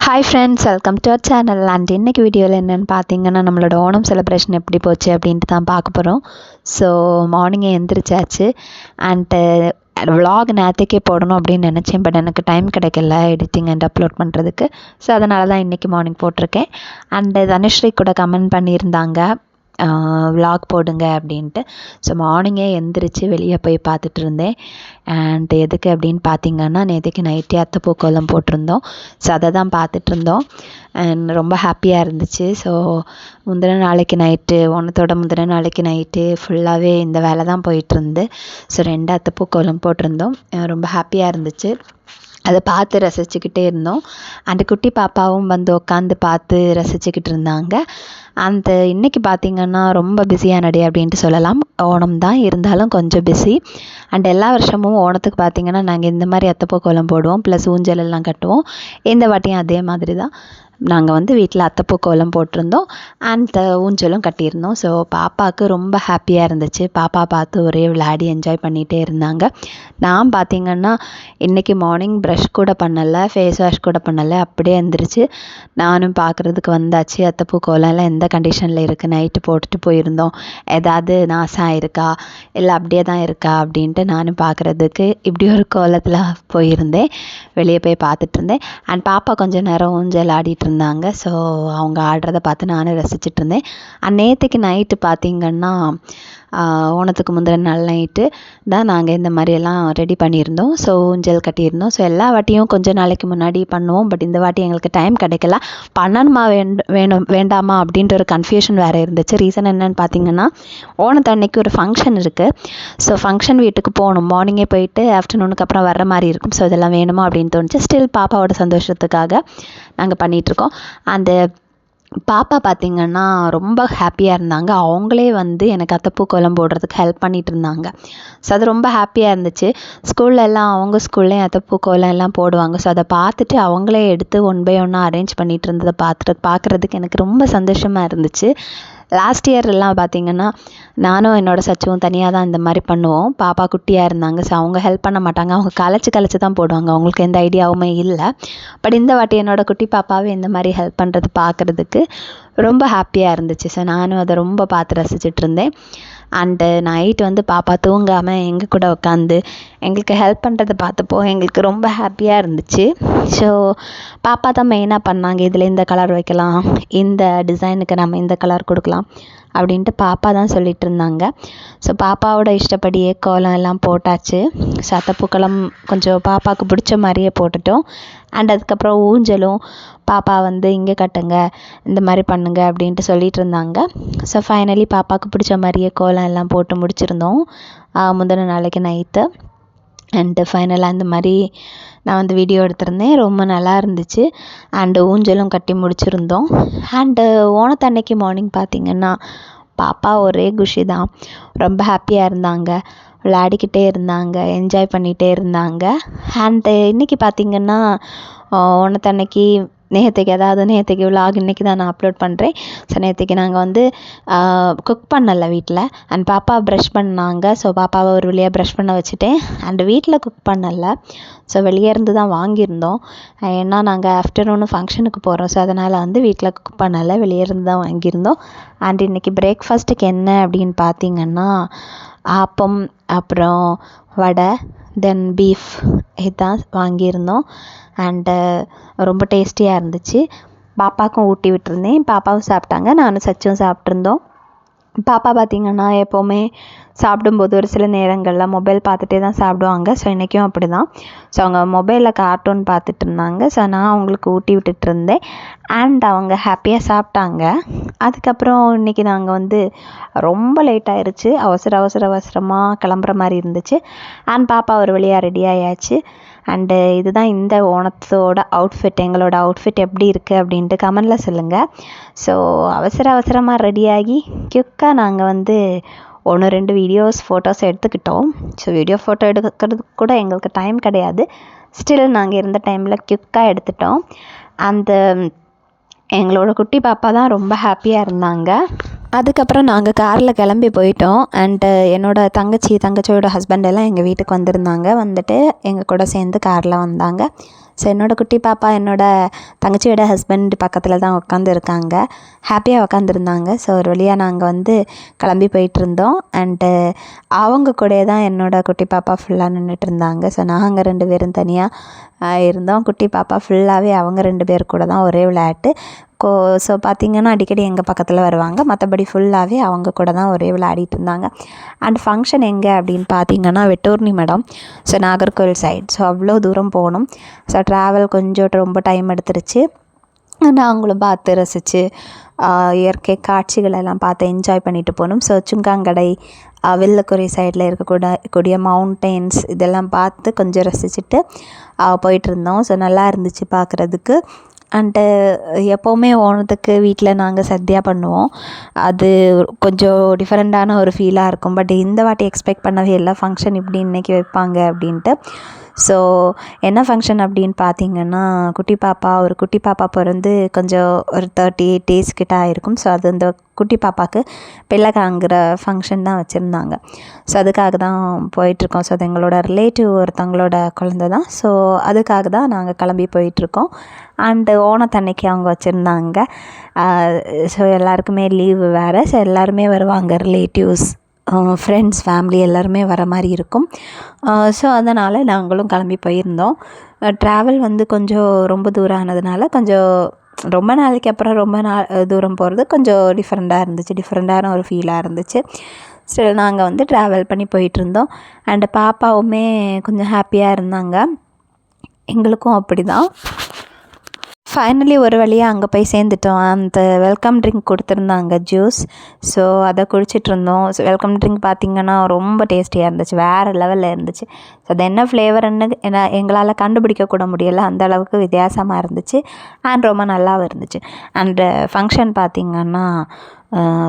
Hi friends, welcome to our channel. And இன்றைக்கி வீடியோவில் என்னென்னு பார்த்தீங்கன்னா, நம்மளோட ஓணம் செலிப்ரேஷன் எப்படி போச்சு அப்படின்ட்டு தான் பார்க்க போகிறோம். ஸோ மார்னிங்கே எந்திரிச்சாச்சு. அண்டு விலாக் நேற்றுக்கே போடணும் அப்படின்னு நினச்சேன். பட் எனக்கு டைம் கிடைக்கல எடிட்டிங் அண்ட் அப்லோட் பண்ணுறதுக்கு. ஸோ அதனால தான் இன்றைக்கி மார்னிங் போட்டிருக்கேன். அண்டு தனுஸ்ரீ கூட கமெண்ட் பண்ணியிருந்தாங்க விலாக் போடுங்க அப்படின்ட்டு. ஸோ மார்னிங்கே எந்திரிச்சு வெளியே போய் பார்த்துட்டு இருந்தேன். அண்ட் எதுக்கு அப்படின்னு பார்த்தீங்கன்னா, நேற்றுக்கு நைட்டே அத்தைப்பூ கோலம் போட்டிருந்தோம். ஸோ அதை தான் பார்த்துட்ருந்தோம். அண்ட் ரொம்ப ஹாப்பியாக இருந்துச்சு. ஸோ முந்தின நாளைக்கு நைட்டு முந்தின நாளைக்கு நைட்டு ஃபுல்லாகவே இந்த வேலை தான் போயிட்டுருந்து. ஸோ 2 அத்தைப்பூ கோலம் போட்டிருந்தோம். ரொம்ப ஹாப்பியாக இருந்துச்சு. அதை பார்த்து ரசிச்சுக்கிட்டே இருந்தோம். அந்த குட்டி பாப்பாவும் வந்து உட்காந்து பார்த்து ரசிச்சுக்கிட்டு இருந்தாங்க. அந்த இன்றைக்கி பார்த்திங்கன்னா ரொம்ப பிஸியான டே அப்படின்ட்டு சொல்லலாம். ஓணம் தான், இருந்தாலும் கொஞ்சம் பிஸி. அண்ட் எல்லா வருஷமும் ஓணத்துக்கு பார்த்திங்கன்னா நாங்கள் இந்த மாதிரி அத்தைப்பூ கோலம் போடுவோம், ப்ளஸ் ஊஞ்சல் எல்லாம் கட்டுவோம். இந்த வாட்டியும் அதே மாதிரி தான் நாங்கள் வந்து வீட்டில் அத்தைப்பூ கோலம் போட்டிருந்தோம். அண்ட் ஊஞ்சலும் கட்டியிருந்தோம். ஸோ பாப்பாவுக்கு ரொம்ப ஹாப்பியாக இருந்துச்சு. பாப்பா பார்த்து ஒரே விளையாடி என்ஜாய் பண்ணிகிட்டே இருந்தாங்க. நான் பார்த்திங்கன்னா இன்றைக்கி மார்னிங் ப்ரஷ் கூட பண்ணலை, ஃபேஸ் வாஷ் கூட பண்ணலை. அப்படியே எழுந்திரிச்சு நானும் பார்க்குறதுக்கு வந்தாச்சு. அத்தைப்பூ கோலம்லாம் எந்த கண்டிஷனில் இருக்குது, நைட்டு போட்டுட்டு போயிருந்தோம், ஏதாவது நாசம் இருக்கா இல்லை அப்படியே தான் இருக்கா அப்படின்ட்டு நானும் பார்க்குறதுக்கு இப்படி ஒரு கோலத்தில் போயிருந்தேன். வெளியே போய் பார்த்துட்டு இருந்தேன். அண்ட் பாப்பா கொஞ்சம் நேரம் ஊஞ்சல் ஆடிட்டு இருந்தாங்க. ஸோ அவங்க ஆடுறத பார்த்து நானும் ரசிச்சுட்டு இருந்தேன். நேற்றுக்கு நைட்டு பார்த்திங்கன்னா ஓணத்துக்கு முந்தின நாள் நைட்டு தான் நாங்கள் இந்த மாதிரியெல்லாம் ரெடி பண்ணியிருந்தோம். ஸோ ஊஞ்சல் கட்டியிருந்தோம். ஸோ எல்லா வாட்டியும் கொஞ்சம் நாளைக்கு முன்னாடி பண்ணுவோம். பட் இந்த வாட்டி எங்களுக்கு டைம் கிடைக்கல. பண்ணணுமா வேண்டாமா அப்படின்ற ஒரு கன்ஃபியூஷன் வேறு இருந்துச்சு. ரீசன் என்னன்னு பார்த்தீங்கன்னா, ஓணத்து அன்னைக்கு ஒரு ஃபங்க்ஷன் இருக்குது. ஸோ ஃபங்க்ஷன் வீட்டுக்கு போகணும். மார்னிங்கே போயிட்டு ஆஃப்டர்நூனுக்கு அப்புறம் வர்ற மாதிரி இருக்கும். ஸோ இதெல்லாம் வேணுமா அப்படின்னு தோணுச்சு. ஸ்டில் பாப்பாவோட சந்தோஷத்துக்காக நாங்கள் பண்ணிகிட்ருக்கோம். அந்த பாப்பா பார்த்திங்கன்னா ரொம்ப ஹாப்பியாக இருந்தாங்க. அவங்களே வந்து எனக்கு அத்தைப்பூ கோலம் போடுறதுக்கு ஹெல்ப் பண்ணிகிட்டு இருந்தாங்க. ஸோ அது ரொம்ப ஹாப்பியாக இருந்துச்சு. ஸ்கூல்லலாம் அவங்க ஸ்கூல்லேயும் அத்தைப்பூ கோலம் எல்லாம் போடுவாங்க. ஸோ அதை பார்த்துட்டு அவங்களே எடுத்து 1 by 1 அரேஞ்ச் பண்ணிகிட்டு இருந்ததை பார்க்குறதுக்கு எனக்கு ரொம்ப சந்தோஷமாக இருந்துச்சு. லாஸ்ட் இயர் எல்லாம் பார்த்திங்கன்னா நானும் என்னோடய சச்சுவும் தனியாக தான் இந்த மாதிரி பண்ணுவோம். பாப்பா குட்டியாக இருந்தாங்க. ஸோ அவங்க ஹெல்ப் பண்ண மாட்டாங்க. அவங்க கலைச்சி தான் போடுவாங்க. அவங்களுக்கு எந்த ஐடியாவுமே இல்லை. பட் இந்த வாட்டி என்னோடய குட்டி பாப்பாவே இந்த மாதிரி ஹெல்ப் பண்ணுறது பார்க்குறதுக்கு ரொம்ப ஹாப்பியாக இருந்துச்சு. ஸோ நானும் அதை ரொம்ப பார்த்து ரசிச்சுட்டு இருந்தேன். அண்டு நைட் வந்து பாப்பா தூங்காமல் எங்கள் கூட உட்காந்து எங்களுக்கு ஹெல்ப் பண்ணுறதை பார்த்தப்போ எங்களுக்கு ரொம்ப ஹாப்பியாக இருந்துச்சு. ஸோ பாப்பா தான் மெயினாக பண்ணாங்க. இதில் இந்த கலர் வைக்கலாம், இந்த டிசைனுக்கு நம்ம இந்த கலர் கொடுக்கலாம் அப்படின்ட்டு பாப்பா தான் சொல்லிகிட்டு இருந்தாங்க. ஸோ பாப்பாவோட இஷ்டப்படியே கோலம் எல்லாம் போட்டாச்சு. ஸோ அத்தைப்பூக்களம் கொஞ்சம் பாப்பாவுக்கு பிடிச்ச மாதிரியே போட்டுட்டோம். அண்ட் அதுக்கப்புறம் ஊஞ்சலும் பாப்பா வந்து இங்கே கட்டுங்க, இந்த மாதிரி பண்ணுங்க அப்படின்ட்டு சொல்லிகிட்டு இருந்தாங்க. ஸோ ஃபைனலி பாப்பாவுக்கு பிடிச்ச மாதிரியே கோலம் எல்லாம் போட்டு முடிச்சிருந்தோம் முந்தின நாளைக்கு நைட்டு. அண்டு ஃபைனலாக இந்த மாதிரி நான் வந்து வீடியோ எடுத்திருந்தேன். ரொம்ப நல்லா இருந்துச்சு. அண்டு ஊஞ்சலும் கட்டி முடிச்சிருந்தோம். அண்டு ஓணத்தன்னைக்கு மார்னிங் பார்த்திங்கன்னா பாப்பா ஒரே குஷி தான். ரொம்ப ஹாப்பியாக இருந்தாங்க, விளையாடிக்கிட்டே இருந்தாங்க, என்ஜாய் பண்ணிகிட்டே இருந்தாங்க. அண்டு இன்றைக்கி பார்த்திங்கன்னா ஓணத்தன்னைக்கு நேற்றுக்கு விலாக் இன்றைக்கி தான் நான் அப்லோட் பண்ணுறேன். ஸோ நேற்றுக்கு நாங்கள் வந்து குக் பண்ணலை வீட்டில். அண்ட் பாப்பா ப்ரஷ் பண்ணாங்க. ஸோ பாப்பாவை ஒரு வழியாக ப்ரஷ் பண்ண வச்சுட்டேன். அண்ட் வீட்டில் குக் பண்ணலை. ஸோ வெளியே இருந்து தான் வாங்கியிருந்தோம். ஏன்னா நாங்கள் ஆஃப்டர்நூனு ஃபங்க்ஷனுக்கு போகிறோம். ஸோ அதனால் வந்து வீட்டில் குக் பண்ணலை, வெளியே இருந்து தான் வாங்கியிருந்தோம். அண்ட் இன்றைக்கி பிரேக்ஃபாஸ்ட்டுக்கு என்ன அப்படின்னு பார்த்திங்கன்னா ஆப்பம், அப்புறம் வடை, தென் பீஃப் இதுதான் வாங்கியிருந்தோம். அண்டு ரொம்ப டேஸ்டியாக இருந்துச்சு. பாப்பாவுக்கும் ஊட்டி விட்டுருந்தேன். பாப்பாவும் சாப்பிட்டாங்க, நானும் சச்சும் சாப்பிட்ருந்தோம். பாப்பா பார்த்திங்கன்னா எப்போவுமே சாப்பிடும்போது ஒரு சில நேரங்களில் மொபைல் பார்த்துட்டே தான் சாப்பிடுவாங்க. ஸோ இன்றைக்கும் அப்படி தான். ஸோ அவங்க மொபைலில் கார்ட்டூன் பார்த்துட்டு இருந்தாங்க. ஸோ நான் அவங்களுக்கு ஊட்டி விட்டுட்டு இருந்தேன். அண்ட் அவங்க ஹாப்பியாக சாப்பிட்டாங்க. அதுக்கப்புறம் இன்றைக்கி நாங்கள் வந்து ரொம்ப லேட் ஆயிடுச்சு. அவசரமாக கிளம்புற மாதிரி இருந்துச்சு. அண்ட் பாப்பா ஒரு வழியாக ரெடி ஆயாச்சு. அண்டு இதுதான் இந்த ஓணத்தோட அவுட்ஃபிட். எங்களோட அவுட்ஃபிட் எப்படி இருக்குது அப்படின்ட்டு கமெண்டில் சொல்லுங்கள். ஸோ அவசரமாக ரெடியாகி குயிக்காக நாங்கள் வந்து 1-2 வீடியோஸ் ஃபோட்டோஸ் எடுத்துக்கிட்டோம். ஸோ ஃபோட்டோ எடுக்கிறதுக்கு கூட எங்களுக்கு டைம் கிடையாது. ஸ்டில் நாங்கள் இருந்த டைமில் குயிக்காக எடுத்துட்டோம். அந்த எங்களோட குட்டி பாப்பா தான் ரொம்ப ஹாப்பியாக இருந்தாங்க. அதுக்கப்புறம் நாங்கள் காரில் கிளம்பி போயிட்டோம். அண்டு என்னோடய தங்கச்சியோட ஹஸ்பண்ட் எல்லாம் எங்கள் வீட்டுக்கு வந்திருந்தாங்க. வந்துட்டு எங்கள் கூட சேர்ந்து காரில் வந்தாங்க. ஸோ என்னோடய குட்டி பாப்பா என்னோடய தங்கச்சியோட ஹஸ்பண்ட் பக்கத்தில் தான் உட்காந்துருக்காங்க, ஹாப்பியாக உட்காந்துருந்தாங்க. ஸோ ஒரு வழியாக நாங்கள் வந்து கிளம்பி போயிட்டுருந்தோம். அண்டு அவங்க கூட தான் என்னோடய குட்டி பாப்பா ஃபுல்லாக நின்றுட்டு இருந்தாங்க. ஸோ நாங்கள் 2 பேரும் தனியாக இருந்தோம். குட்டி பாப்பா ஃபுல்லாகவே அவங்க 2 பேர் கூட தான் ஒரே விளையாட்டு. ஸோ பார்த்திங்கன்னா அடிக்கடி எங்கள் பக்கத்தில் வருவாங்க, மற்றபடி ஃபுல்லாகவே அவங்க கூட தான் ஒரே விளையாடிட்டு இருந்தாங்க. அண்ட் ஃபங்க்ஷன் எங்கே அப்படின்னு பார்த்திங்கன்னா Vettoornimadam, so Nagercoil side. So அவ்வளோ தூரம் போகணும். ஸோ ட்ராவல் கொஞ்சம் ரொம்ப டைம் எடுத்துருச்சு. நாங்களும் பார்த்து ரசித்து இயற்கை காட்சிகள் எல்லாம் பார்த்து என்ஜாய் பண்ணிட்டு போகணும். ஸோ சுங்காங்கடை, வெள்ளக்குறி சைடில் இருக்கக்கூடிய மவுண்டெயின்ஸ் இதெல்லாம் பார்த்து கொஞ்சம் ரசிச்சுட்டு போயிட்டுருந்தோம். ஸோ நல்லா இருந்துச்சு பார்க்குறதுக்கு. அண்டு எப்போவுமே ஓணத்துக்கு வீட்டில் நாங்கள் சத்யா பண்ணுவோம். அது கொஞ்சம் டிஃப்ரெண்ட்டான ஒரு ஃபீலாக இருக்கும். பட் இந்த வாட்டி எக்ஸ்பெக்ட் பண்ணவே இல்லை ஃபங்க்ஷன் இப்படி இன்றைக்கி வைப்பாங்க அப்படின்ட்டு. ஸோ என்ன ஃபங்க்ஷன் அப்படின்னு பார்த்திங்கன்னா குட்டி பாப்பா பிறந்து கொஞ்சம் ஒரு 38 days கிட்ட ஆகிருக்கும். ஸோ அது அந்த குட்டி பாப்பாவுக்கு பிள்ளைக்காங்கிற ஃபங்க்ஷன் தான் வச்சுருந்தாங்க. ஸோ அதுக்காக தான் போயிட்டுருக்கோம். ஸோ அது எங்களோட ரிலேட்டிவ் ஒருத்தவங்களோட குழந்த தான். ஸோ அதுக்காக தான் நாங்கள் கிளம்பி போயிட்டுருக்கோம். அண்டு ஓணத்தன்னைக்கு அவங்க வச்சுருந்தாங்க. ஸோ எல்லாருக்குமே லீவு வேறு. ஸோ எல்லாருமே வருவாங்க, ரிலேட்டிவ்ஸ், ஃப்ரெண்ட்ஸ், ஃபேமிலி எல்லாருமே வர மாதிரி இருக்கும். ஸோ அதனால் நாங்களும் கிளம்பி போயிருந்தோம். ட்ராவல் வந்து கொஞ்சம் ரொம்ப தூரம் ஆனதுனால கொஞ்சம் ரொம்ப நாளைக்கு அப்புறம் ரொம்ப தூரம் போகிறது கொஞ்சம் டிஃப்ரெண்ட்டான ஒரு ஃபீலாக இருந்துச்சு. ஸோ நாங்கள் வந்து ட்ராவல் பண்ணி போயிட்டுருந்தோம். அண்டு பாப்பாவுமே கொஞ்சம் ஹாப்பியாக இருந்தாங்க, எங்களுக்கும் அப்படி தான். ஃபைனலி ஒரு வழியாக அங்கே போய் சேர்ந்துட்டோம். அந்த வெல்கம் ட்ரிங்க் கொடுத்துருந்தாங்க, ஜூஸ். ஸோ அதை குடிச்சிட்ருந்தோம். ஸோ வெல்கம் ட்ரிங்க் பார்த்திங்கன்னா ரொம்ப டேஸ்டியாக இருந்துச்சு, வேறு லெவலில் இருந்துச்சு. ஸோ அது என்ன ஃப்ளேவர்ன்னு எங்களால் கண்டுபிடிக்க கூட முடியலை, அந்த அளவுக்கு வித்தியாசமாக இருந்துச்சு. அண்ட் ரொம்ப நல்லாவும் இருந்துச்சு. அண்டு ஃபங்க்ஷன் பார்த்திங்கன்னா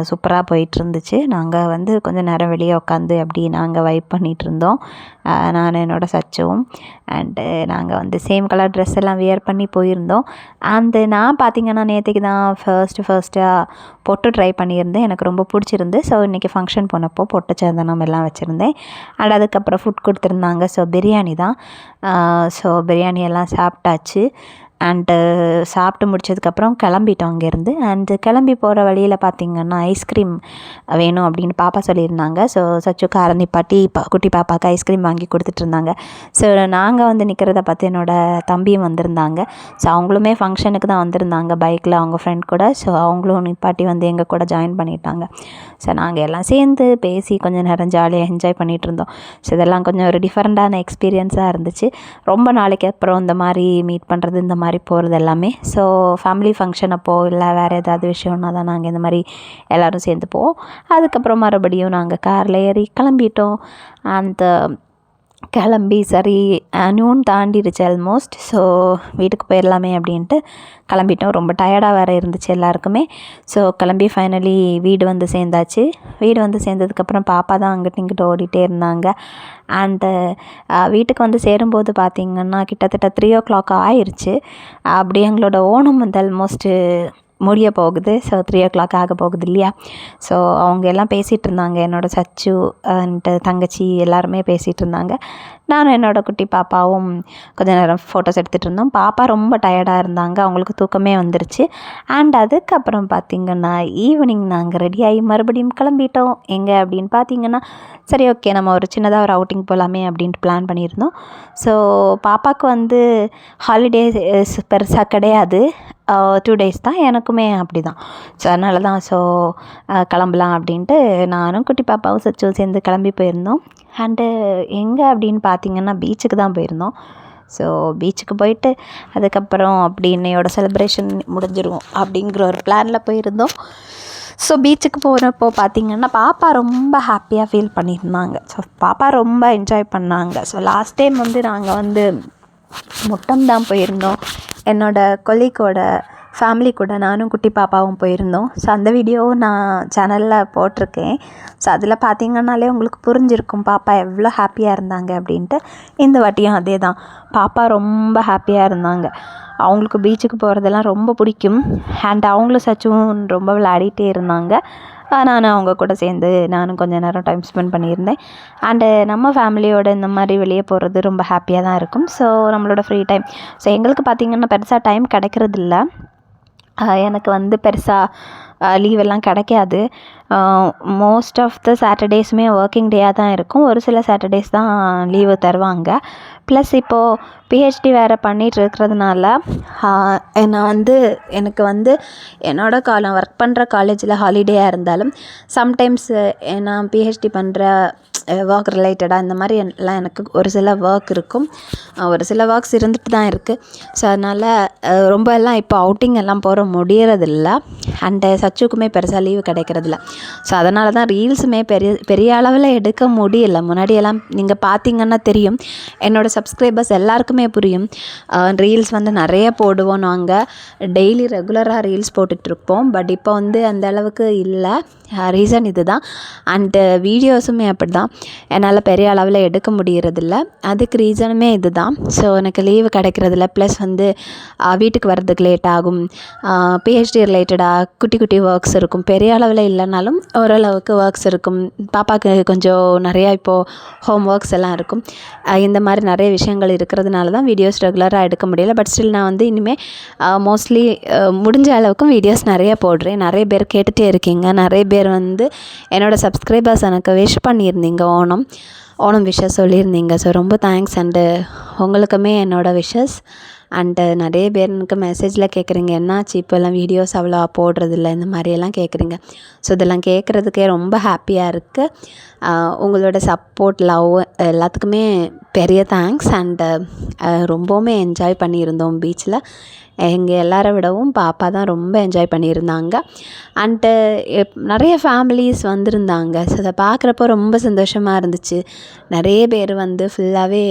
சூப்பராக போயிட்டுருந்துச்சு. நாங்கள் வந்து கொஞ்சம் நேரம் வெளியே உட்காந்து அப்படி நாங்கள் வைப் பண்ணிகிட்ருந்தோம், நான் என்னோடய சச்சுவும். அண்டு நாங்கள் வந்து சேம் கலர் ட்ரெஸ் எல்லாம் வியர் பண்ணி போயிருந்தோம். அண்டு நான் பார்த்திங்கன்னா நேற்றுக்கு தான் ஃபர்ஸ்ட்டாக பொட்டு ட்ரை பண்ணியிருந்தேன், எனக்கு ரொம்ப பிடிச்சிருந்து. ஸோ இன்றைக்கி ஃபங்க்ஷன் போனப்போ பொட்டு சந்தனம் எல்லாம் வச்சுருந்தேன். அண்ட் அதுக்கப்புறம் ஃபுட் கொடுத்துருந்தாங்க. ஸோ பிரியாணி தான். ஸோ பிரியாணி எல்லாம் சாப்பிட்டாச்சு. அண்டு சாப்பிட்டு முடிச்சதுக்கப்புறம் கிளம்பிட்டோம் அங்கேருந்து. அண்டு கிளம்பி போகிற வழியில் பார்த்திங்கன்னா ஐஸ்கிரீம் வேணும் அப்படின்னு பாப்பா சொல்லியிருந்தாங்க. ஸோ சச்சு காரை நிப்பாட்டி குட்டி பாப்பாவுக்கு ஐஸ்கிரீம் வாங்கி கொடுத்துட்ருந்தாங்க. ஸோ நாங்கள் வந்து நிற்கிறத பார்த்து என்னோடய தம்பியும் வந்திருந்தாங்க. ஸோ அவங்களுமே ஃபங்க்ஷனுக்கு தான் வந்திருந்தாங்க பைக்கில் அவங்க ஃப்ரெண்ட் கூட. ஸோ அவங்களும் நிப்பாட்டி வந்து எங்கள் கூட ஜாயின் பண்ணிட்டாங்க. ஸோ நாங்கள் எல்லாம் சேர்ந்து பேசி கொஞ்சம் நேரம் ஜாலியாக என்ஜாய் பண்ணிகிட்ருந்தோம். ஸோ இதெல்லாம் கொஞ்சம் ஒரு டிஃப்ரெண்ட்டான எக்ஸ்பீரியன்ஸாக இருந்துச்சு. ரொம்ப நாளைக்கு அப்புறம் இந்த மாதிரி மீட் பண்ணுறது, இந்த மாதிரி போகிறது எல்லாமே. ஸோ ஃபேமிலி ஃபங்க்ஷன் அப்போது இல்லை வேறு ஏதாவது விஷயம்னா தான் நாங்கள் இந்த மாதிரி எல்லோரும் சேர்ந்து போவோம். அதுக்கப்புறம் மறுபடியும் நாங்கள் காரில் ஏறி கிளம்பிட்டோம். அந்த கிளம்பி சரி நூன் தாண்டிடுச்சு ஆல்மோஸ்ட். ஸோ வீட்டுக்கு போயிடலாமே அப்படின்ட்டு கிளம்பிட்டோம். ரொம்ப டயர்டாக வேறு இருந்துச்சு எல்லாருக்குமே. ஸோ கிளம்பி ஃபைனலி வீடு வந்து சேர்ந்தாச்சு. வீடு வந்து சேர்ந்ததுக்கப்புறம் பாப்பா தான் அங்கிட்டு இங்கிட்டு ஓடிட்டே இருந்தாங்க. அண்டு வீட்டுக்கு வந்து சேரும்போது பார்த்திங்கன்னா கிட்டத்தட்ட 3 o'clock ஆயிடுச்சு. அப்படியே எங்களோட ஓணம் வந்து ஆல்மோஸ்ட்டு முடிய போகுது. ஸோ 3 o'clock ஆக போகுது இல்லையா. ஸோ அவங்க எல்லாம் பேசிகிட்டு இருந்தாங்க, என்னோடய சச்சு அண்ட் தங்கச்சி எல்லாருமே பேசிகிட்டு இருந்தாங்க. நானும் என்னோடய குட்டி பாப்பாவும் கொஞ்சம் நேரம் ஃபோட்டோஸ் எடுத்துகிட்டு இருந்தோம். பாப்பா ரொம்ப டயர்டாக இருந்தாங்க, அவங்களுக்கு தூக்கமே வந்துருச்சு. அண்ட் அதுக்கப்புறம் பார்த்திங்கன்னா ஈவினிங் நாங்கள் ரெடியாகி மறுபடியும் கிளம்பிட்டோம். எங்கே அப்படின்னு பார்த்திங்கன்னா சரி ஓகே நம்ம ஒரு சின்னதாக ஒரு அவுட்டிங் போகலாமே அப்படின்ட்டு பிளான் பண்ணியிருந்தோம். ஸோ பாப்பாவுக்கு வந்து ஹாலிடேஸ் பெருசாக கிடையாது, 2 days தான். எனக்குமே அப்படி தான். ஸோ அதனால தான் கிளம்பலாம் அப்படின்ட்டு நானும் குட்டி பாப்பாவும் சச்சும் சேர்ந்து கிளம்பி போயிருந்தோம். அண்டு எங்கே அப்படின்னு பார்த்திங்கன்னா பீச்சுக்கு தான் போயிருந்தோம். ஸோ பீச்சுக்கு போயிட்டு அதுக்கப்புறம் அப்படி இன்னையோட செலிப்ரேஷன் முடிஞ்சிரும் அப்படிங்கிற ஒரு பிளானில் போயிருந்தோம். ஸோ பீச்சுக்கு போகிறப்போ பார்த்திங்கன்னா பாப்பா ரொம்ப ஹாப்பியாக ஃபீல் பண்ணியிருந்தாங்க. ஸோ பாப்பா ரொம்ப என்ஜாய் பண்ணாங்க. ஸோ லாஸ்ட் டைம் வந்து நாங்கள் வந்து முட்டம் தான் போயிருந்தோம், என்னோடய கொலீக்கோட ஃபேமிலி கூட நானும் குட்டி பாப்பாவும் போயிருந்தோம். ஸோ அந்த வீடியோவும் நான் சேனலில் போட்டிருக்கேன். ஸோ அதில் பார்த்திங்கன்னாலே உங்களுக்கு புரிஞ்சிருக்கும் பாப்பா எவ்வளோ ஹாப்பியாக இருந்தாங்க அப்படின்ட்டு. இந்த வாட்டியும் அதே தான், பாப்பா ரொம்ப ஹாப்பியாக இருந்தாங்க. அவங்களுக்கு பீச்சுக்கு போகிறதெல்லாம் ரொம்ப பிடிக்கும். அண்ட் அவங்களும் சச்சும் ரொம்ப விளையாடிட்டே இருந்தாங்க. நானும் அவங்க கூட சேர்ந்து நானும் கொஞ்சம் நேரம் டைம் ஸ்பெண்ட் பண்ணியிருந்தேன். அண்டு நம்ம ஃபேமிலியோட இந்த மாதிரி வெளியே போகிறது ரொம்ப ஹாப்பியாக தான் இருக்கும். ஸோ நம்மளோட ஃப்ரீ டைம் ஸோ எங்களுக்கு பார்த்திங்கன்னா பெருசாக டைம் கிடைக்கிறதில்ல. எனக்கு வந்து பெருசாக லீவெல்லாம் கிடைக்காது. மோஸ்ட் ஆஃப் த சாட்டர்டேஸுமே ஒர்க்கிங் டேயாக தான் இருக்கும். ஒரு சில சாட்டர்டேஸ் தான் லீவு தருவாங்க. ப்ளஸ் இப்போது பிஹெச்டி வேறு பண்ணிகிட்டு இருக்கிறதுனால எனக்கு வந்து நான் ஒர்க் பண்ணுற காலேஜில் ஹாலிடேயாக இருந்தாலும் சம்டைம்ஸ் நான் பிஹெச்டி பண்ணுற ஒர்க் ரிலேட்டடாக இந்த மாதிரி எல்லாம் எனக்கு ஒரு சில ஒர்க் இருக்கும். ஒரு சில ஒர்க்ஸ் இருந்துட்டு தான் இருக்குது. ஸோ அதனால் ரொம்ப எல்லாம் இப்போ அவுட்டிங் எல்லாம் போகிற முடியறதில்ல. அண்டு சச்சுக்குமே பெருசாக லீவு கிடைக்கிறதில்ல. ஸோ அதனால தான் ரீல்ஸுமே பெரிய அளவில் எடுக்க முடியல. முன்னாடியெல்லாம் நீங்கள் பார்த்தீங்கன்னா தெரியும், என்னோடய சப்ஸ்கிரைபர்ஸ் எல்லாருக்குமே புரியும். ரீல்ஸ் வந்து நிறைய போடுவோம், நாங்கள் டெய்லி ரெகுலராக ரீல்ஸ் போட்டுட்ருப்போம். பட் இப்போ வந்து அந்த அளவுக்கு இல்லை. ரீசன் இது தான். அண்டு வீடியோஸுமே அப்படி தான் என்னால் பெரிய அளவில் எடுக்க முடியறதில்ல. அதுக்கு ரீசனுமே இது தான். ஸோ எனக்கு லீவு கிடைக்கிறதில்ல. ப்ளஸ் வந்து வீட்டுக்கு வர்றதுக்கு லேட் ஆகும். பிஹெச்டி ரிலேட்டடாக குட்டி குட்டி ஒர்க்ஸ் இருக்கும். பெரிய அளவில் இல்லைனாலும் ஓரளவுக்கு ஒர்க்ஸ் இருக்கும். பாப்பாவுக்கு கொஞ்சம் நிறையா இப்போது ஹோம் ஒர்க்ஸ் எல்லாம் இருக்கும். இந்த மாதிரி நிறைய விஷயங்கள் இருக்கிறதுனால தான் வீடியோஸ் ரெகுலராக எடுக்க முடியல. பட் ஸ்டில் நான் வந்து இனிமேல் மோஸ்ட்லி முடிஞ்ச அளவுக்கும் வீடியோஸ் நிறைய போடுறேன். நிறைய பேர் கேட்டுகிட்டே இருக்கீங்க. நிறைய பேர் வந்து என்னோடய சப்ஸ்கிரைபர்ஸ் எனக்கு விஷ் பண்ணியிருந்தீங்க, ஓணம் விஷஸ் சொல்லியிருந்தீங்க. ஸோ ரொம்ப தேங்க்ஸ். அண்டு உங்களுக்குமே என்னோடய விஷஸ். அண்டு நிறைய பேர் எனக்கு மெசேஜில் கேட்குறீங்க, என்னாச்சு இப்போல்லாம் வீடியோஸ் அவ்வளோ போடுறதில்ல, இந்த மாதிரியெல்லாம் கேட்குறீங்க. ஸோ இதெல்லாம் கேட்குறதுக்கே ரொம்ப ஹாப்பியாக இருக்குது. உங்களோட சப்போர்ட், லவ் எல்லாத்துக்குமே பெரிய தேங்க்ஸ். அண்டு ரொம்பவுமே என்ஜாய் பண்ணியிருந்தோம் பீச்சில். எங்கள் எல்லாரை விடவும் பாப்பா தான் ரொம்ப என்ஜாய் பண்ணியிருந்தாங்க. அண்டு நிறைய ஃபேமிலிஸ் வந்திருந்தாங்க. ஸோ அதை பார்க்குறப்போ ரொம்ப சந்தோஷமாக இருந்துச்சு. நிறைய பேர் வந்து ஃபுல்லாகவே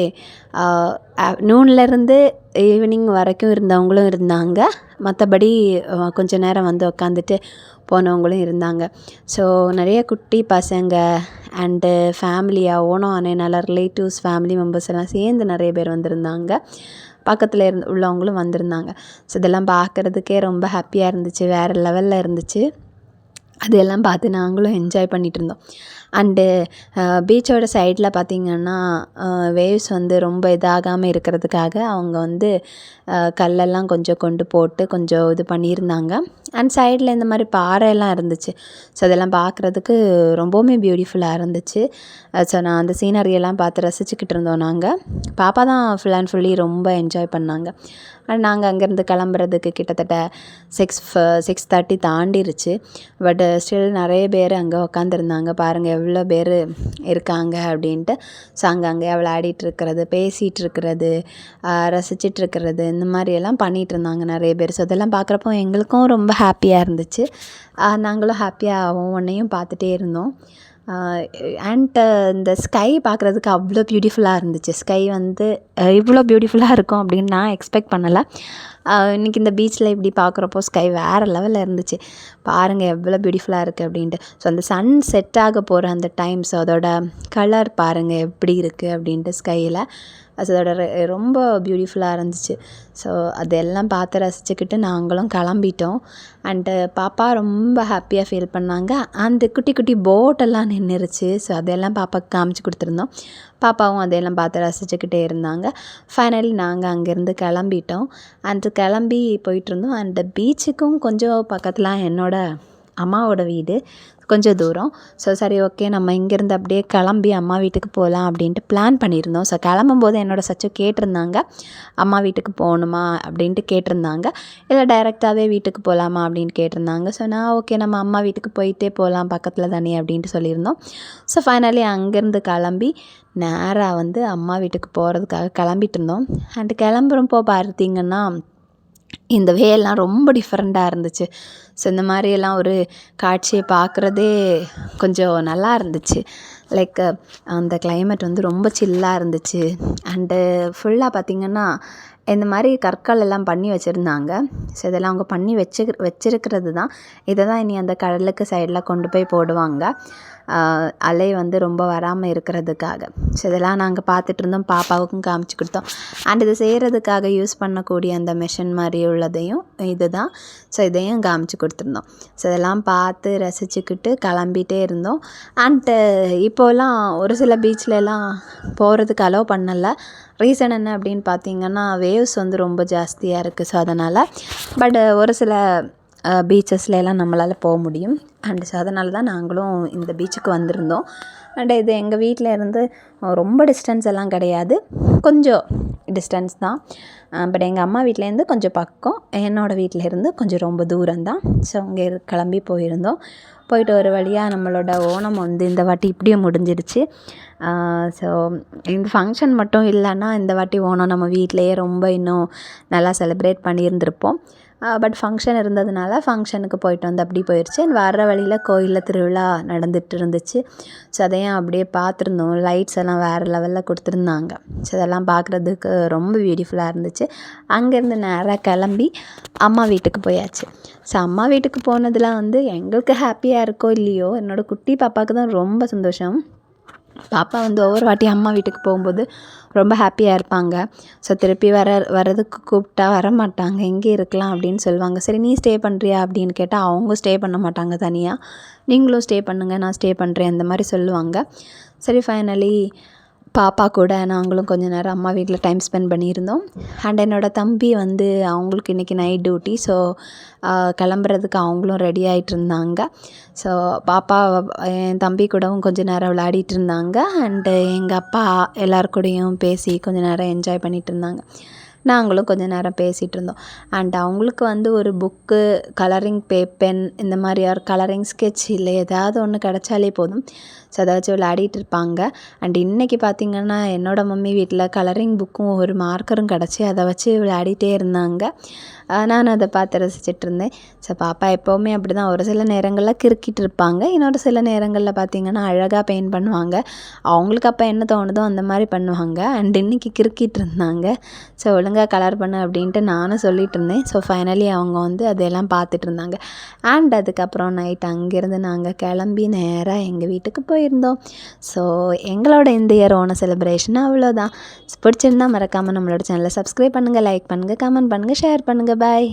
நூன்லேருந்து ஈவினிங் வரைக்கும் இருந்தவங்களும் இருந்தாங்க. மற்றபடி கொஞ்சம் நேரம் வந்து உட்காந்துட்டு போனவங்களும் இருந்தாங்க. ஸோ நிறைய குட்டி பசங்க அண்டு ஃபேமிலியாக ஓணம் ஆனையினால ரிலேட்டிவ்ஸ், ஃபேமிலி மெம்பர்ஸ் எல்லாம் சேர்ந்து நிறைய பேர் வந்திருந்தாங்க. பக்கத்தில் உள்ளவங்களும் வந்திருந்தாங்க. ஸோ இதெல்லாம் பார்க்குறதுக்கே ரொம்ப ஹாப்பியாக இருந்துச்சு. வேறு லெவலில் இருந்துச்சு. அதெல்லாம் பார்த்து நாங்களும் என்ஜாய் பண்ணிகிட்டு இருந்தோம். அண்டு பீச்சோட சைடில் பார்த்திங்கன்னா வேவ்ஸ் வந்து ரொம்ப இதாகாமல் இருக்கிறதுக்காக அவங்க வந்து கல்லெல்லாம் கொஞ்சம் கொண்டு போட்டு கொஞ்சம் இது பண்ணியிருந்தாங்க. அண்ட் சைடில் இந்த மாதிரி பாறையெல்லாம் இருந்துச்சு. ஸோ அதெல்லாம் பார்க்குறதுக்கு ரொம்பவுமே பியூட்டிஃபுல்லாக இருந்துச்சு. ஸோ நான் அந்த சீனரியெல்லாம் பார்த்து ரசிச்சுக்கிட்டு இருந்தோம். நாங்கள் பாப்பா தான் ஃபுல் அண்ட் ஃபுல்லி ரொம்ப என்ஜாய் பண்ணாங்க. அண்ட் நாங்கள் அங்கேருந்து கிளம்புறதுக்கு கிட்டத்தட்ட 6:30 தாண்டிருச்சு. பட் ஸ்டில் நிறைய பேர் அங்கே உட்காந்துருந்தாங்க. பாருங்கள் எவ்வளோ பேர் இருக்காங்க அப்படின்ட்டு. ஸோ அங்கங்கே விளையாடிட்டு இருக்கிறது, பேசிகிட்டு இருக்கிறது, ரசிச்சிட்டு இருக்கிறது, இந்த மாதிரியெல்லாம் பண்ணிகிட்டு இருந்தாங்க நிறைய பேர். ஸோ அதெல்லாம் பார்க்குறப்போ எங்களுக்கும் ரொம்ப ஹாப்பியாக இருந்துச்சு. நாங்களும் ஹாப்பியாக ஒவ்வொன்றையும் பார்த்துட்டே இருந்தோம். அண்ட் இந்த ஸ்கை பார்க்குறதுக்கு அவ்வளோ பியூட்டிஃபுல்லாக இருந்துச்சு. ஸ்கை வந்து இவ்வளோ பியூட்டிஃபுல்லாக இருக்கும் அப்படின்னு நான் எக்ஸ்பெக்ட் பண்ணலை. இன்றைக்கி இந்த பீச்சில் இப்படி பார்க்குறப்போ ஸ்கை வேறு லெவலில் இருந்துச்சு. பாருங்கள் எவ்வளோ பியூட்டிஃபுல்லாக இருக்குது அப்படின்ட்டு. ஸோ அந்த சன் செட் ஆக போகிற அந்த டைம், ஸோ அதோட கலர் பாருங்கள் எப்படி இருக்குது அப்படின்ட்டு ஸ்கையில். ஸோ அதோட ரொம்ப பியூட்டிஃபுல்லாக இருந்துச்சு. ஸோ அதெல்லாம் பார்த்து ரசிச்சுக்கிட்டு நாங்களும் கிளம்பிட்டோம். அண்டு பாப்பா ரொம்ப ஹாப்பியாக ஃபீல் பண்ணாங்க. அந்த குட்டி குட்டி போட்டெல்லாம் நின்றுருச்சு. ஸோ அதெல்லாம் பாப்பாவுக்கு காமிச்சு கொடுத்துருந்தோம். பாப்பாவும் அதையெல்லாம் பார்த்து ரசிச்சுக்கிட்டே இருந்தாங்க. ஃபைனலி நாங்கள் அங்கேருந்து கிளம்பிட்டோம். அண்டு கிளம்பி போயிட்டுருந்தோம். அந்த பீச்சுக்கும் கொஞ்சம் பக்கத்தில் என்னோடய அம்மாவோட வீடு, கொஞ்சம் தூரம். ஸோ சரி ஓகே, நம்ம இங்கேருந்து அப்படியே கிளம்பி அம்மா வீட்டுக்கு போகலாம் அப்படின்ட்டு பிளான் பண்ணியிருந்தோம். ஸோ கிளம்பும்போது என்னோடய சச்சு கேட்டிருந்தாங்க, அம்மா வீட்டுக்கு போகணுமா அப்படின்ட்டு கேட்டிருந்தாங்க. இல்லை டைரெக்டாகவே வீட்டுக்கு போகலாமா அப்படின்னு கேட்டிருந்தாங்க. ஸோ நான் ஓகே நம்ம அம்மா வீட்டுக்கு போயிட்டே போகலாம், பக்கத்தில் தானே அப்படின்ட்டு சொல்லியிருந்தோம். ஸோ ஃபைனலி அங்கேருந்து கிளம்பி நேராக வந்து அம்மா வீட்டுக்கு போகிறதுக்காக கிளம்பிட்டு இருந்தோம். அண்டு கிளம்புறப்போ பார்த்திங்கன்னா இந்த வேலாம் ரொம்ப டிஃப்ரெண்ட்டாக இருந்துச்சு. ஸோ இந்த மாதிரியெல்லாம் ஒரு காட்சியை பார்க்குறதே கொஞ்சம் நல்லா இருந்துச்சு. லைக் அந்த கிளைமேட் வந்து ரொம்ப சில்லாக இருந்துச்சு. அண்டு ஃபுல்லாக பார்த்திங்கன்னா இந்த மாதிரி கற்கள் எல்லாம் பண்ணி வச்சுருந்தாங்க. ஸோ இதெல்லாம் அவங்க பண்ணி வச்சிருக்கிறது தான். இதை தான் இனி அந்த கடலுக்கு சைடில் கொண்டு போய் போடுவாங்க, அலை வந்து ரொம்ப வராமல் இருக்கிறதுக்காக. ஸோ இதெல்லாம் நாங்கள் பார்த்துட்ருந்தோம், பாப்பாவுக்கும் காமிச்சு கொடுத்தோம். அண்ட் இது செய்கிறதுக்காக யூஸ் பண்ணக்கூடிய அந்த மிஷின் மாதிரி உள்ளதையும் இது தான். ஸோ இதையும் காமிச்சு கொடுத்துருந்தோம். ஸோ இதெல்லாம் பார்த்து ரசிச்சுக்கிட்டு கிளம்பிகிட்டே இருந்தோம். அண்டு இப்போலாம் ஒரு சில பீச்லலாம் போகிறதுக்கு அலோவ் பண்ணலை. ரீசன் என்ன அப்படின்னு பார்த்தீங்கன்னா, வேவ்ஸ் வந்து ரொம்ப ஜாஸ்தியாக இருக்குது. ஸோ அதனால் பட் ஒரு சில பீச்சஸ்லாம் நம்மளால் போக முடியும். அண்ட் ஸோ அதனால தான் நாங்களும் இந்த பீச்சுக்கு வந்திருந்தோம். அண்ட் இது எங்கள் வீட்டில் இருந்து ரொம்ப டிஸ்டன்ஸ் எல்லாம் கிடையாது, கொஞ்சம் டிஸ்டன்ஸ் தான். பட் எங்கள் அம்மா வீட்டிலேருந்து கொஞ்சம் பக்கம், என்னோடய வீட்டிலேருந்து கொஞ்சம் ரொம்ப தூரம்தான். ஸோ அங்கே கிளம்பி போயிருந்தோம். போயிட்டு ஒரு வழியாக நம்மளோட ஓணம் வந்து இந்த வாட்டி இப்படியே முடிஞ்சிடுச்சு. ஸோ இந்த ஃபங்க்ஷன் மட்டும் இல்லைன்னா இந்த வாட்டி ஓணம் நம்ம வீட்டிலையே ரொம்ப இன்னும் நல்லா செலிப்ரேட் பண்ணியிருந்திருப்போம். பட் ஃபங்க்ஷன் இருந்ததுனால ஃபங்க்ஷனுக்கு போயிட்டு வந்து அப்படி போயிடுச்சு. அண்ட் வர்ற வழியில் கோயிலில் திருவிழா நடந்துகிட்டு இருந்துச்சு. ஸோ அதையும் அப்படியே பார்த்துருந்தோம். லைட்ஸ் எல்லாம் வேறு லெவலில் கொடுத்துருந்தாங்க. ஸோ அதெல்லாம் பார்க்குறதுக்கு ரொம்ப பியூட்டிஃபுல்லாக இருந்துச்சு. அங்கேருந்து நேராக கிளம்பி அம்மா வீட்டுக்கு போயாச்சு. ஸோ அம்மா வீட்டுக்கு போனதில் வந்து எங்களுக்கு ஹாப்பியாக இருக்கோ இல்லையோ, என்னோடய குட்டி பாப்பாவுக்கு தான் ரொம்ப சந்தோஷம். பாப்பா வந்து ஒவ்வொரு வாட்டி அம்மா வீட்டுக்கு போகும்போது ரொம்ப ஹாப்பியாக இருப்பாங்க. ஸோ திருப்பி வரதுக்கு கூப்பிட்டா வரமாட்டாங்க, எங்கே இருக்கலாம் அப்படின்னு சொல்லுவாங்க. சரி நீ ஸ்டே பண்ணுறியா அப்படின்னு கேட்டால் அவங்க ஸ்டே பண்ண மாட்டாங்க தனியாக. நீங்களும் ஸ்டே பண்ணுங்கள், நான் ஸ்டே பண்ணுறேன் அந்த மாதிரி சொல்லுவாங்க. சரி ஃபைனலி பாப்பா கூட நாங்களும் கொஞ்சம் நேரம் அம்மா வீட்டில் டைம் ஸ்பெண்ட் பண்ணியிருந்தோம். அண்ட் என்னோடய தம்பி வந்து அவங்களுக்கு இன்றைக்கி நைட் டியூட்டி. ஸோ கிளம்புறதுக்கு அவங்களும் ரெடி ஆகிட்டு இருந்தாங்க. ஸோ பாப்பா என் தம்பி கூடவும் கொஞ்சம் நேரம் விளையாடிட்டு இருந்தாங்க. அண்டு எங்கள் அப்பா எல்லாருக்கூடையும் பேசி கொஞ்சம் நேரம் என்ஜாய் பண்ணிகிட்டு இருந்தாங்க. நாங்களும் கொஞ்சம் நேரம் பேசிகிட்டு இருந்தோம். அண்ட் அவங்களுக்கு வந்து ஒரு புக்கு, கலரிங் பென், இந்த மாதிரி ஒரு கலரிங் ஸ்கெட்ச் இல்லை ஏதாவது ஒன்று கிடச்சாலே போதும். ஸோ அதை வச்சு விளையாடிட்டு இருப்பாங்க. அண்ட் இன்றைக்கி பார்த்திங்கன்னா என்னோடய மம்மி வீட்டில் கலரிங் புக்கும் ஒரு மார்க்கரும் கிடச்சி அதை வச்சு விளையாடிட்டே இருந்தாங்க. நான் அதை பார்த்து ரசிச்சிட்டு இருந்தேன். ஸோ பாப்பா எப்போவுமே அப்படி தான், ஒரு சில நேரங்களில் கிறுக்கிட்டு இருப்பாங்க, இன்னொரு சில நேரங்களில் பார்த்திங்கன்னா அழகாக பெயிண்ட் பண்ணுவாங்க. அவங்களுக்கு அப்போ என்ன தோணுதோ அந்த மாதிரி பண்ணுவாங்க. அண்ட் இன்றைக்கி கிறுக்கிட்டு இருந்தாங்க. ஸோ ஒழுங்காக கலர் பண்ணு அப்படின்ட்டு நானும் சொல்லிகிட்டு இருந்தேன். ஸோ ஃபைனலி அவங்க வந்து அதெல்லாம் பார்த்துட்டு இருந்தாங்க. அண்ட் அதுக்கப்புறம் நைட் அங்கேருந்து நாங்கள் கிளம்பி நேராக எங்கள் வீட்டுக்கு போயிருந்தோம். ஸோ எங்களோட இந்த இயர் ஓணம் செலிப்ரேஷன் அவ்வளோதான். பிடிச்சிருந்தால் மறக்காமல் நம்மளோட சேனலை சப்ஸ்கிரைப் பண்ணுங்கள், லைக் பண்ணுங்கள், கமெண்ட் பண்ணுங்கள், ஷேர் பண்ணுங்கள். பாய்.